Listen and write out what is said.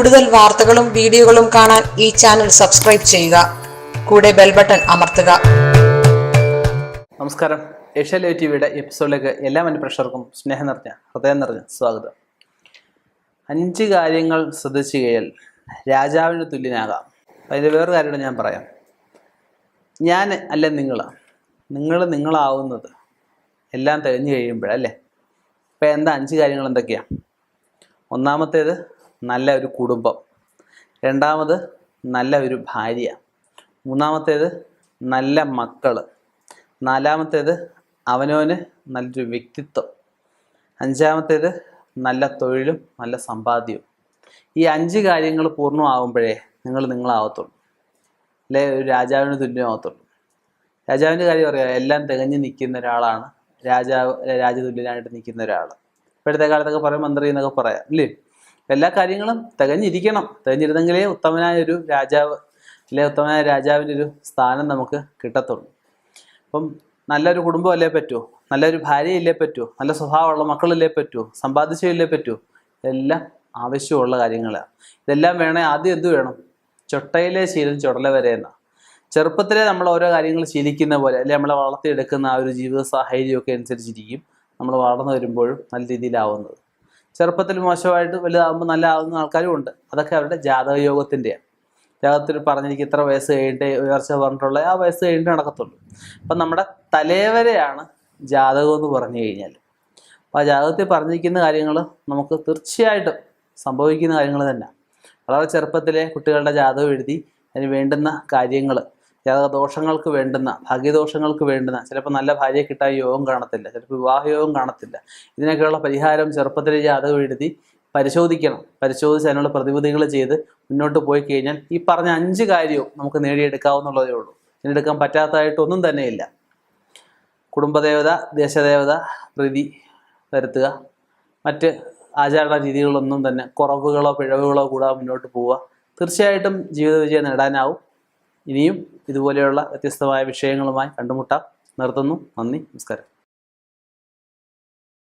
കൂടുതൽ വാർത്തകളും വീഡിയോകളും കാണാൻ ഈ ചാനൽ സബ്സ്ക്രൈബ് ചെയ്യുക. കൂടെ ബെൽ ബട്ടൺ അമർത്തുക. നമസ്കാരം. ഏഷ്യാലൈവ് ടിവിയുടെ എപ്പിസോഡിലേക്ക് എല്ലാ പ്രേക്ഷകർക്കും ഹൃദയം നിറഞ്ഞ സ്വാഗതം. 5 കാര്യങ്ങൾ ശ്രദ്ധിച്ചു കഴിഞ്ഞാൽ രാജാവിന് തുല്യനാകാം. അതിൻ്റെ വേറൊരു കാര്യം ഞാൻ പറയാം. ഞാൻ അല്ല നിങ്ങളാവുന്നത് എല്ലാം തികഞ്ഞു കഴിയുമ്പോഴല്ലേ. ഇപ്പം എന്താ 5 കാര്യങ്ങൾ എന്തൊക്കെയാണ്? ഒന്നാമത്തേത് നല്ല ഒരു കുടുംബം, രണ്ടാമത് നല്ല ഒരു ഭാര്യ, മൂന്നാമത്തേത് നല്ല മക്കൾ, നാലാമത്തേത് അവനവന് നല്ലൊരു വ്യക്തിത്വം, അഞ്ചാമത്തേത് നല്ല തൊഴിലും നല്ല സമ്പാദ്യവും. ഈ 5 കാര്യങ്ങൾ പൂർണ്ണമാകുമ്പോഴേ നിങ്ങളാവത്തുള്ളൂ, അല്ലെ ഒരു രാജാവിന് തുല്യമാവത്തുള്ളൂ. രാജാവിൻ്റെ കാര്യം പറയാം, എല്ലാം തികഞ്ഞ് നിൽക്കുന്ന ഒരാളാണ് രാജതുല്യനായിട്ട് നിൽക്കുന്ന ഒരാൾ. ഇപ്പോഴത്തെ കാലത്തൊക്കെ പറയാം മന്ത്രി എന്നൊക്കെ പറയാം, അല്ലേ? എല്ലാ കാര്യങ്ങളും തികഞ്ഞിരുന്നെങ്കിലേ ഉത്തമനായ ഒരു രാജാവ്, അല്ലെ ഉത്തമനായ രാജാവിൻ്റെ ഒരു സ്ഥാനം നമുക്ക് കിട്ടത്തുള്ളൂ. അപ്പം നല്ലൊരു കുടുംബം അല്ലേ പറ്റുമോ, നല്ലൊരു ഭാര്യയില്ലേ പറ്റുമോ, നല്ല സ്വഭാവമുള്ള മക്കളില്ലേ പറ്റുമോ, സമ്പാദിച്ചില്ലേ പറ്റുമോ? ഇതെല്ലാം ആവശ്യമുള്ള കാര്യങ്ങളാണ്. ഇതെല്ലാം വേണേൽ ആദ്യം എന്ത് വേണം? ചൊട്ടയിലെ ശീലം ചുടല വരെ എന്നാണ്. ചെറുപ്പത്തിലെ നമ്മൾ ഓരോ കാര്യങ്ങൾ ശീലിക്കുന്ന പോലെ, അല്ലെ നമ്മളെ വളർത്തിയെടുക്കുന്ന ആ ഒരു ജീവിത സാഹചര്യമൊക്കെ അനുസരിച്ചിരിക്കും നമ്മൾ വളർന്നു വരുമ്പോഴും നല്ല രീതിയിലാവുന്നത്. ചെറുപ്പത്തിൽ മോശമായിട്ട് വലുതാകുമ്പോൾ നല്ല ആവുന്ന ആൾക്കാരും ഉണ്ട്. അതൊക്കെ അവരുടെ ജാതകയോഗത്തിൻ്റെയാണ്. ജാതകത്തിൽ പറഞ്ഞിരിക്കും ഇത്ര വയസ്സ് കഴിഞ്ഞിട്ട് ഉയർച്ച പറഞ്ഞിട്ടുള്ള ആ വയസ്സ് കഴിഞ്ഞിട്ട് നടക്കത്തുള്ളൂ. അപ്പം നമ്മുടെ തലേവരെയാണ് ജാതകം എന്ന് പറഞ്ഞു കഴിഞ്ഞാൽ. അപ്പോൾ ആ ജാതകത്തിൽ പറഞ്ഞിരിക്കുന്ന കാര്യങ്ങൾ നമുക്ക് തീർച്ചയായിട്ടും സംഭവിക്കുന്ന കാര്യങ്ങൾ തന്നെ. വളരെ ചെറുപ്പത്തിലെ കുട്ടികളുടെ ജാതകം എഴുതി അതിന് വേണ്ടുന്ന കാര്യങ്ങൾ, ജാതകദോഷങ്ങൾക്ക് വേണ്ടുന്ന, ഭാഗ്യദോഷങ്ങൾക്ക് വേണ്ടുന്ന, ചിലപ്പോൾ നല്ല ഭാര്യയെ കിട്ടാൻ യോഗം കാണത്തില്ല, ചിലപ്പോൾ വിവാഹയോഗം കാണത്തില്ല. ഇതിനൊക്കെയുള്ള പരിഹാരം ചെറുപ്പത്തിലെ ജാതകം എഴുതി പരിശോധിക്കണം. പരിശോധിച്ച് അതിനുള്ള പ്രതിവിധികൾ ചെയ്ത് മുന്നോട്ട് പോയി കഴിഞ്ഞാൽ ഈ പറഞ്ഞ 5 കാര്യവും നമുക്ക് നേടിയെടുക്കാവുന്നുള്ളതേ ഉള്ളൂ. നേടിയെടുക്കാൻ പറ്റാത്തതായിട്ടൊന്നും തന്നെയില്ല. കുടുംബദേവത, ദേശദേവത പ്രീതി വരുത്തുക, മറ്റ് ആചാര രീതികളൊന്നും തന്നെ കുറവുകളോ പിഴവുകളോ കൂടാതെ മുന്നോട്ട് പോവുക. തീർച്ചയായിട്ടും ജീവിത വിജയം നേടാനാവും. ഇനിയും ഇതുപോലെയുള്ള വ്യത്യസ്തമായ വിഷയങ്ങളുമായി കണ്ടുമുട്ടാം. നിർത്തുന്നു. നന്ദി, നമസ്കാരം.